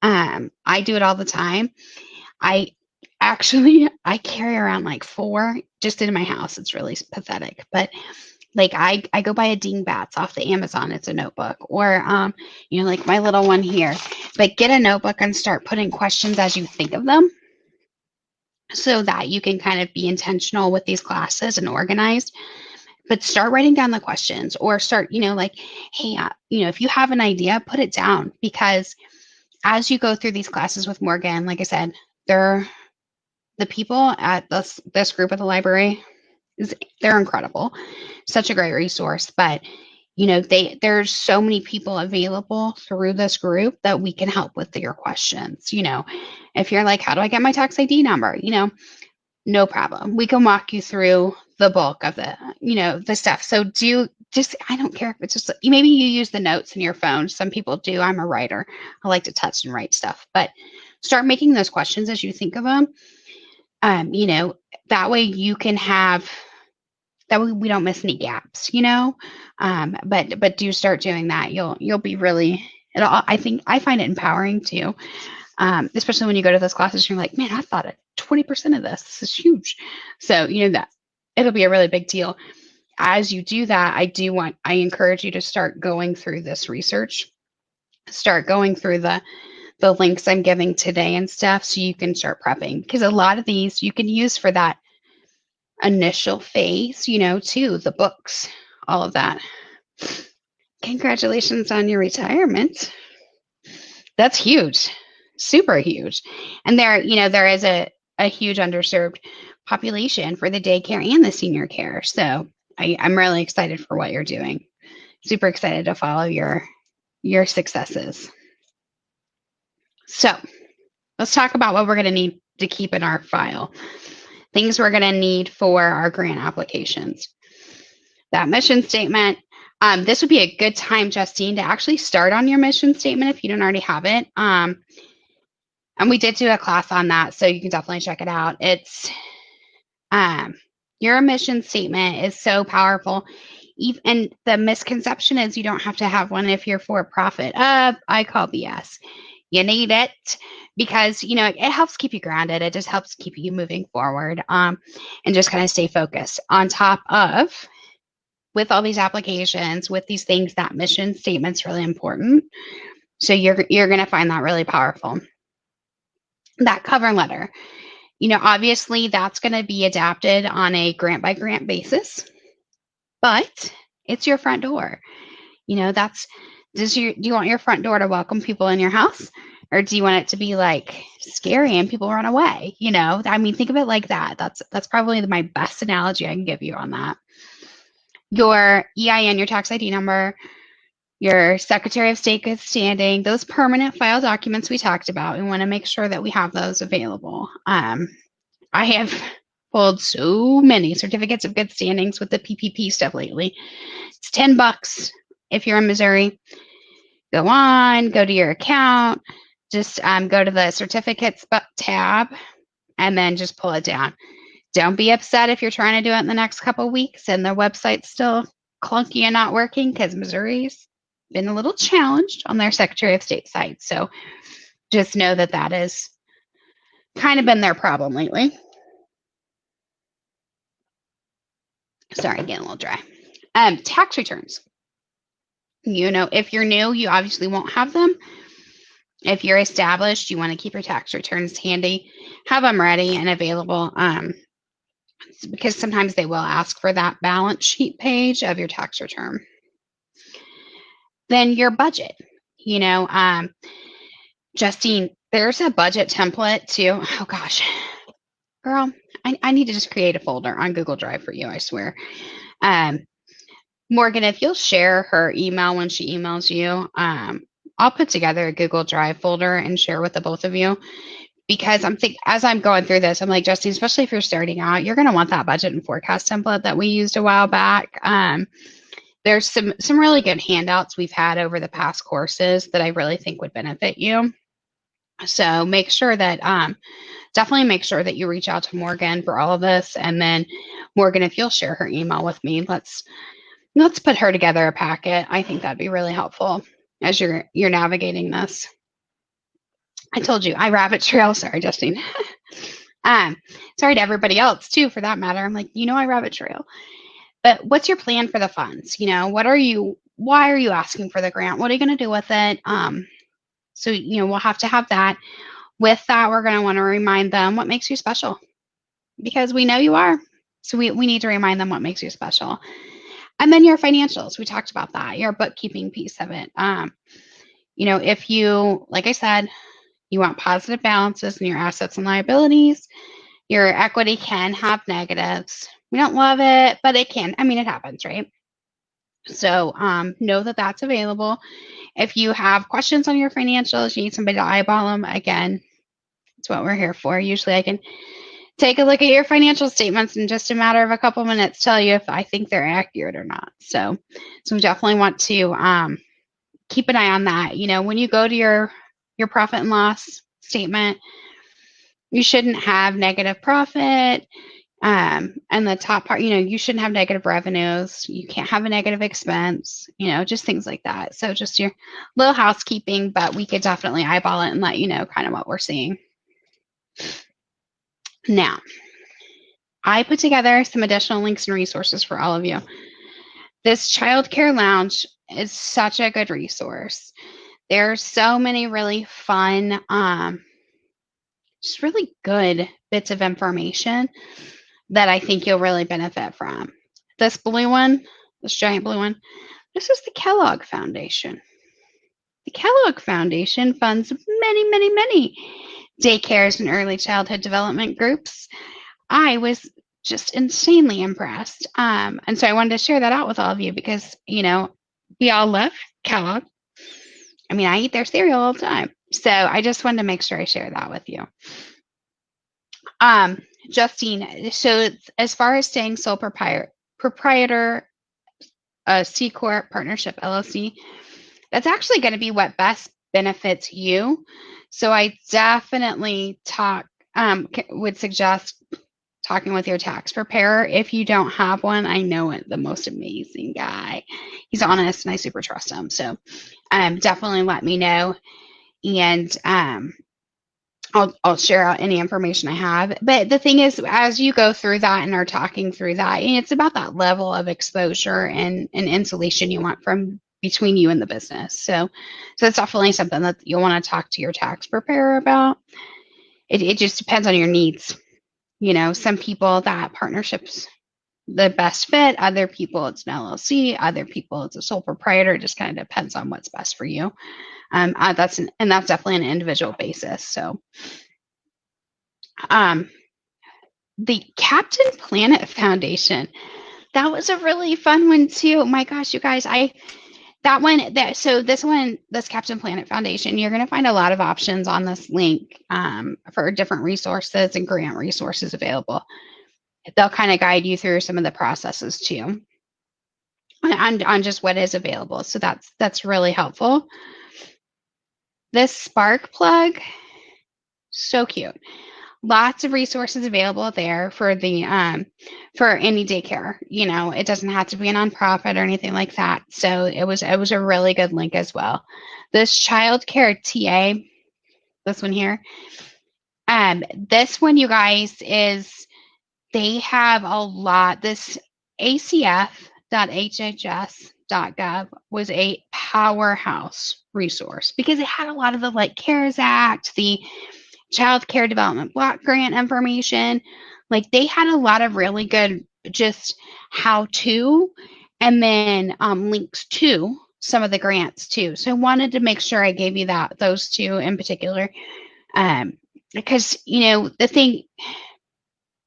I do it all the time. I carry around like four just in my house. It's really pathetic, but like I go buy a dingbats off the Amazon. It's a notebook, or like my little one here. But get a notebook and start putting questions as you think of them, so that you can kind of be intentional with these classes and organized. But start writing down the questions, or start, like, hey, if you have an idea, put it down, because as you go through these classes with Morgan, like I said, they're the people at this group at the library they're incredible, such a great resource. But there's so many people available through this group that we can help with your questions. If you're like, how do I get my tax ID number? No problem. We can walk you through the bulk of the stuff. So I don't care if it's just maybe you use the notes in your phone. Some people do. I'm a writer. I like to touch and write stuff, but start making those questions as you think of them. That way you can have that way we don't miss any gaps, but do start doing that. You'll be really I think I find it empowering too. Especially when you go to those classes, you're like, man, I thought of 20% of this. This is huge. So that it'll be a really big deal. As you do that, I encourage you to start going through this research, start going through the links I'm giving today and stuff, so you can start prepping, because a lot of these you can use for that initial phase, too, the books, all of that. Congratulations on your retirement. That's huge, super huge. And there is a huge underserved population for the daycare and the senior care. So I'm really excited for what you're doing. Super excited to follow your successes. So let's talk about what we're going to need to keep in our file. Things we're going to need for our grant applications. That mission statement. This would be a good time, Justine, to actually start on your mission statement if you don't already have it. And we did do a class on that, so you can definitely check it out. It's your mission statement is so powerful. And the misconception is you don't have to have one if you're for profit. I call BS. You need it because it helps keep you grounded. It just helps keep you moving forward, and just kind of stay focused. On top of, with all these applications, with these things, that mission statement's really important. So you're going to find that really powerful. That cover letter, obviously that's going to be adapted on a grant by grant basis, but it's your front door. Do you want your front door to welcome people in your house, or do you want it to be like scary and people run away? Think of it like that. That's probably my best analogy I can give you on that. Your EIN, your tax ID number, your Secretary of State good standing, those permanent file documents we talked about. We want to make sure that we have those available. I have pulled so many certificates of good standings with the PPP stuff lately. It's $10 if you're in Missouri. Go to your account, just go to the certificates tab, and then just pull it down. Don't be upset if you're trying to do it in the next couple of weeks and the website's still clunky and not working, because Missouri's been a little challenged on their Secretary of State site. So just know that has kind of been their problem lately. Sorry, getting a little dry. Tax returns. If you're new, you obviously won't have them. If you're established, you want to keep your tax returns handy, have them ready and available, because sometimes they will ask for that balance sheet page of your tax return. Then your budget. You know, Justine, there's a budget template too. Oh gosh, girl, I need to just create a folder on Google Drive for you, I swear. Morgan, if you'll share her email when she emails you, I'll put together a Google Drive folder and share with the both of you, because as I'm going through this, I'm like, Justine, especially if you're starting out, you're going to want that budget and forecast template that we used a while back. There's some really good handouts we've had over the past courses that I really think would benefit you. So make sure that definitely make sure that you reach out to Morgan for all of this. And then Morgan, if you'll share her email with me, let's put her together a packet. I think that'd be really helpful as you're navigating this. I told you I rabbit trail. Sorry, Justine. Sorry to everybody else too, for that matter. I'm like, I rabbit trail. But what's your plan for the funds? Why are you asking for the grant? What are you going to do with it? So we'll have to have that. With that, we're going to want to remind them what makes you special, because we know you are. So we need to remind them what makes you special. And then your financials, we talked about that, your bookkeeping piece of it. If you, like I said, you want positive balances in your assets and liabilities, your equity can have negatives. We don't love it, but it can. I mean, it happens, right? So know that that's available. If you have questions on your financials, you need somebody to eyeball them, again, that's what we're here for. Usually I can take a look at your financial statements in just a matter of a couple minutes, tell you if I think they're accurate or not. So we definitely want to keep an eye on that. When you go to your profit and loss statement, you shouldn't have negative profit. And the top part, you shouldn't have negative revenues. You can't have a negative expense, just things like that. So just your little housekeeping, but we could definitely eyeball it and let you know kind of what we're seeing. Now, I put together some additional links and resources for all of you. This childcare lounge is such a good resource. There's so many really fun, just really good bits of information that I think you'll really benefit from. This blue one, this giant blue one, this is the Kellogg Foundation. The Kellogg Foundation funds many, many, many daycares and early childhood development groups. I was just insanely impressed. And so I wanted to share that out with all of you because, we all love Kellogg. I mean, I eat their cereal all the time. So I just wanted to make sure I share that with you. Justine, so as far as staying sole proprietor, C Corp, partnership, LLC, that's actually going to be what best benefits you. So I definitely would suggest talking with your tax preparer. If you don't have one, I know it, the most amazing guy. He's honest and I super trust him. So definitely let me know. And I'll share out any information I have. But the thing is, as you go through that and are talking through that, it's about that level of exposure and insulation you want from between you and the business. So it's definitely something that you'll want to talk to your tax preparer about. It just depends on your needs. Some people that partnership's the best fit. Other people it's an LLC. Other people it's a sole proprietor. It just kind of depends on what's best for you. That's definitely an individual basis. So, the Captain Planet Foundation, that was a really fun one too. My gosh, you guys, this Captain Planet Foundation, you're going to find a lot of options on this link for different resources and grant resources available. They'll kind of guide you through some of the processes too, on just what is available. So that's really helpful. This Spark plug, so cute. Lots of resources available there for the for any daycare. It doesn't have to be a nonprofit or anything like that. So it was a really good link as well. This childcare TA, this one here, this one, you guys, they have a lot. This acf.hhs.gov grants.gov was a powerhouse resource because it had a lot of the like CARES Act, the Child Care Development Block Grant information. Like they had a lot of really good just how to, and then links to some of the grants too. So I wanted to make sure I gave you those two in particular, because the thing,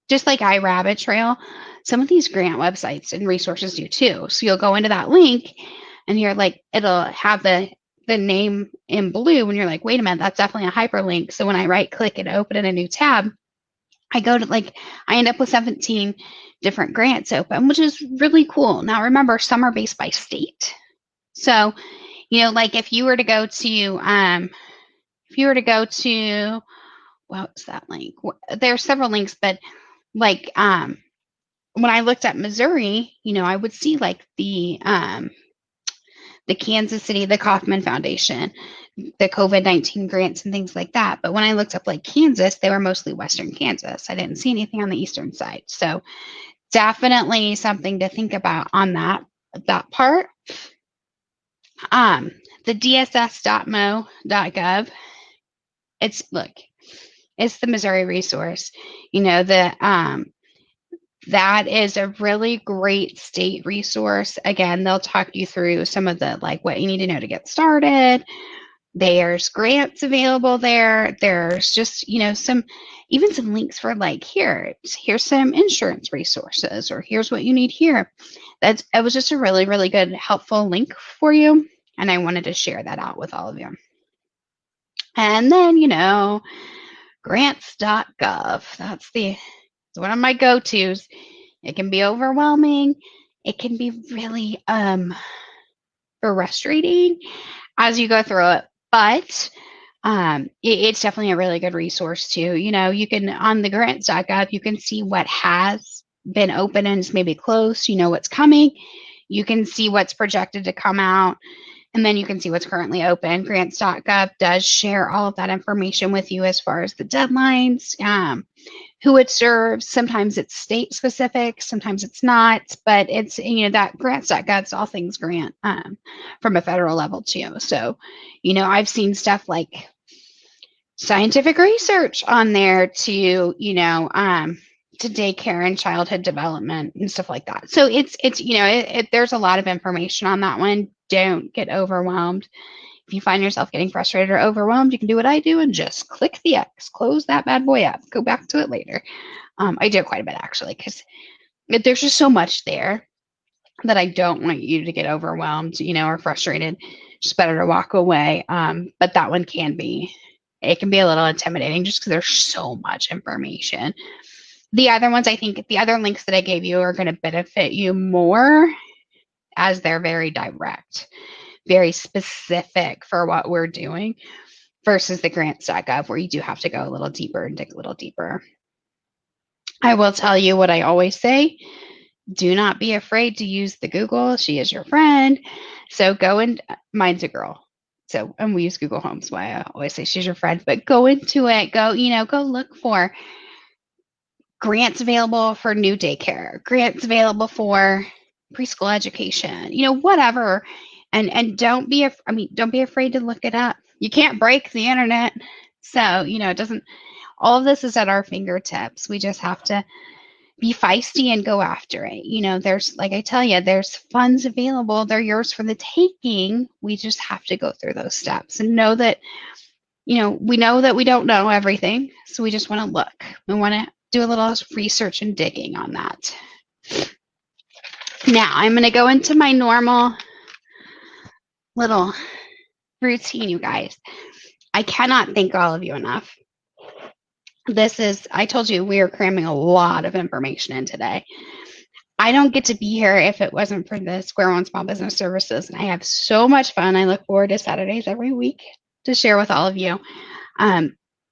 just like iRabbit Trail, some of these grant websites and resources do too. So you'll go into that link, and you're like, it'll have the name in blue, and you're like, wait a minute, that's definitely a hyperlink. So when I right click and open in a new tab, I go to I end up with 17 different grants open, which is really cool. Now remember, some are based by state. So, like if you were to go to, what's that link? There are several links, but like when I looked at Missouri, I would see like the Kansas City, the Kauffman Foundation, the COVID-19 grants and things like that. But when I looked up like Kansas, they were mostly Western Kansas. I didn't see anything on the Eastern side. So definitely something to think about on that part. The dss.mo.gov, it's the Missouri resource. That is a really great state resource. Again, they'll talk you through some of the what you need to know to get started. There's grants available there. There's just, some links for here's some insurance resources, or here's what you need here. It was just a really, really good, helpful link for you. And I wanted to share that out with all of you. And then, grants.gov. That's one of my go-tos. It can be overwhelming. It can be really frustrating as you go through it, but it's definitely a really good resource too. You can, on the grants.gov, you can see what has been open and is maybe close, what's coming. You can see what's projected to come out, and then you can see what's currently open. Grants.gov does share all of that information with you as far as the deadlines, who it serves. Sometimes it's state specific, sometimes it's not, but it's, that grants.gov's all things grant from a federal level too. So, I've seen stuff like scientific research on there to, to daycare and childhood development and stuff like that. So it's there's a lot of information on that one. Don't get overwhelmed. If you find yourself getting frustrated or overwhelmed, you can do what I do and just click the X, close that bad boy up, go back to it later. I do it quite a bit actually, because there's just so much there that I don't want you to get overwhelmed, or frustrated. Just better to walk away. But that one can be a little intimidating just because there's so much information. The other ones, I think the other links that I gave you are going to benefit you more, as they're very direct, very specific for what we're doing, versus the grants.gov, where you do have to go a little deeper and dig a little deeper. I will tell you what I always say. Do not be afraid to use the Google. She is your friend. So go and mine's a girl. So, and we use Google Home. So I always say she's your friend, but go into it. Go look for grants available for new daycare, grants available for preschool education, whatever. And don't be afraid to look it up. You can't break the internet. So, it doesn't, all of this is at our fingertips. We just have to be feisty and go after it. There's, like I tell you, there's funds available. They're yours for the taking. We just have to go through those steps and know that, we know that we don't know everything. So we just want to look. We want to do a little research and digging on that. Now I'm going to go into my normal little routine, you guys. I cannot thank all of you enough. I told you we are cramming a lot of information in today. I don't get to be here if it wasn't for the Square One Small Business Services. And I have so much fun. I look forward to Saturdays every week to share with all of you.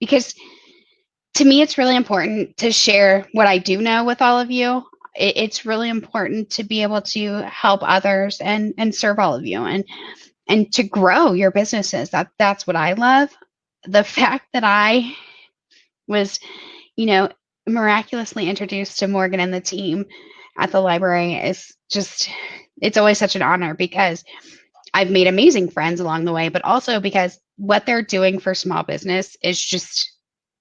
Because to me, it's really important to share what I do know with all of you. It's really important to be able to help others and serve all of you and to grow your businesses. That's what I love. The fact that I was, miraculously introduced to Morgan and the team at the library is just it's always such an honor because I've made amazing friends along the way, but also because what they're doing for small business is just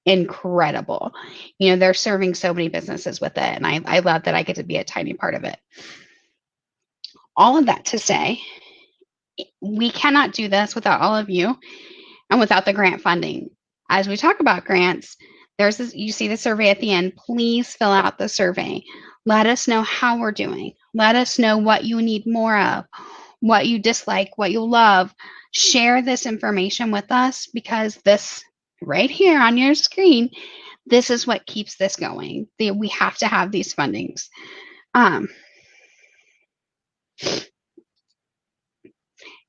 incredible. They're serving so many businesses with it. And I love that I get to be a tiny part of it. All of that to say, we cannot do this without all of you and without the grant funding. As we talk about grants, there's this, you see the survey at the end. Please fill out the survey. Let us know how we're doing. Let us know what you need more of, what you dislike, what you love. Share this information with us because this right here on your screen, this is what keeps this going. We have to have these fundings.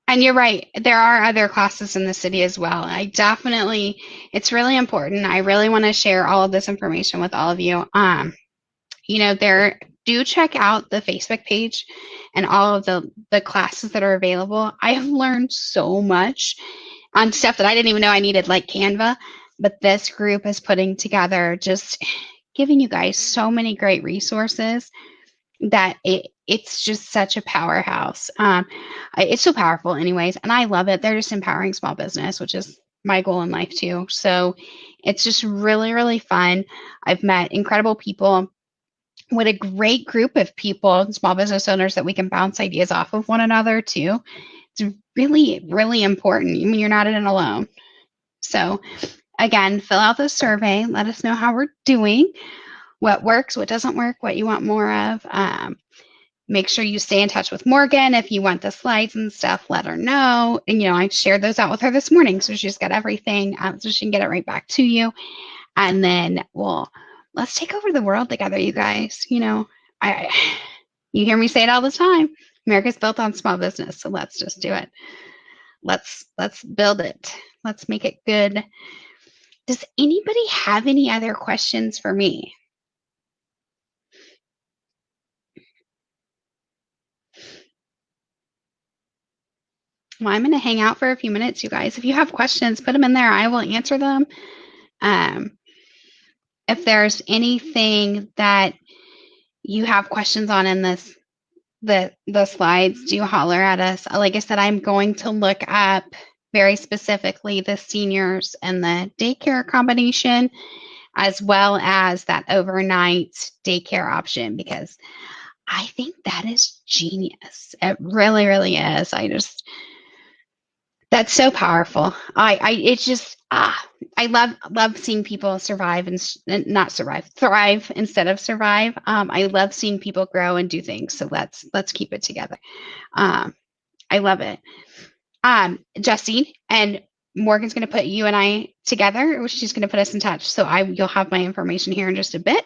And you're right. There are other classes in the city as well. It's really important. I really want to share all of this information with all of you. Do check out the Facebook page and all of the classes that are available. I have learned so much on stuff that I didn't even know I needed, like Canva. But this group is putting together, just giving you guys so many great resources that it's just such a powerhouse. It's so powerful, anyways, and I love it. They're just empowering small business, which is my goal in life too. So it's just really, really fun. I've met incredible people. What a great group of people, small business owners, that we can bounce ideas off of one another too. It's really, really important. I mean, you're not in it alone. So again, fill out the survey. Let us know how we're doing, what works, what doesn't work, what you want more of. Make sure you stay in touch with Morgan. If you want the slides and stuff, let her know. And, I shared those out with her this morning. So she's got everything so she can get it right back to you. And then, let's take over the world together, you guys. You hear me say it all the time. America's built on small business. So let's just do it. Let's build it. Let's make it good. Does anybody have any other questions for me? Well, I'm going to hang out for a few minutes, you guys. If you have questions, put them in there. I will answer them. If there's anything that you have questions on in the slides, do holler at us. Like I said, I'm going to look up very specifically the seniors and the daycare combination, as well as that overnight daycare option, because I think that is genius. It really, really is. That's so powerful. It's just I love seeing people survive and not survive, thrive instead of survive. I love seeing people grow and do things. So let's keep it together. I love it. Justine and Morgan's going to put you and I together. She's going to put us in touch. So you'll have my information here in just a bit.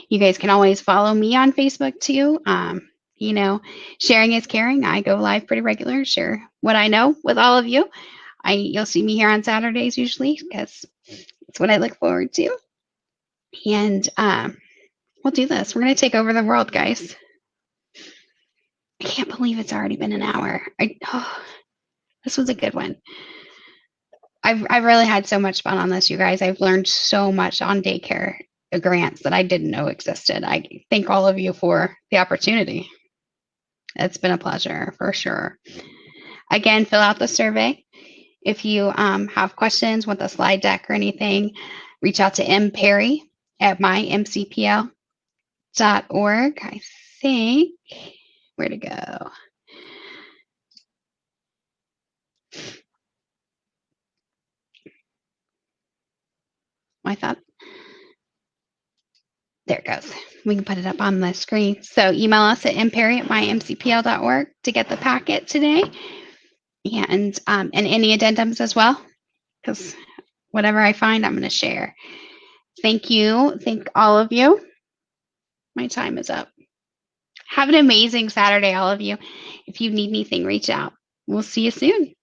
You guys can always follow me on Facebook too. Sharing is caring. I go live pretty regular, share what I know with all of you. You'll see me here on Saturdays usually because it's what I look forward to. And we'll do this. We're going to take over the world, guys. I can't believe it's already been an hour. This was a good one. I've really had so much fun on this, you guys. I've learned so much on daycare grants that I didn't know existed. I thank all of you for the opportunity. It's been a pleasure for sure. Again, fill out the survey. If you have questions, want the slide deck or anything, reach out to M. Perry at mymcpl.org. I think, where to go? I thought, there it goes. We can put it up on the screen. So email us at mperry@mymcpl.org to get the packet today. And any addendums as well, because whatever I find, I'm going to share. Thank you. Thank all of you. My time is up. Have an amazing Saturday, all of you. If you need anything, reach out. We'll see you soon.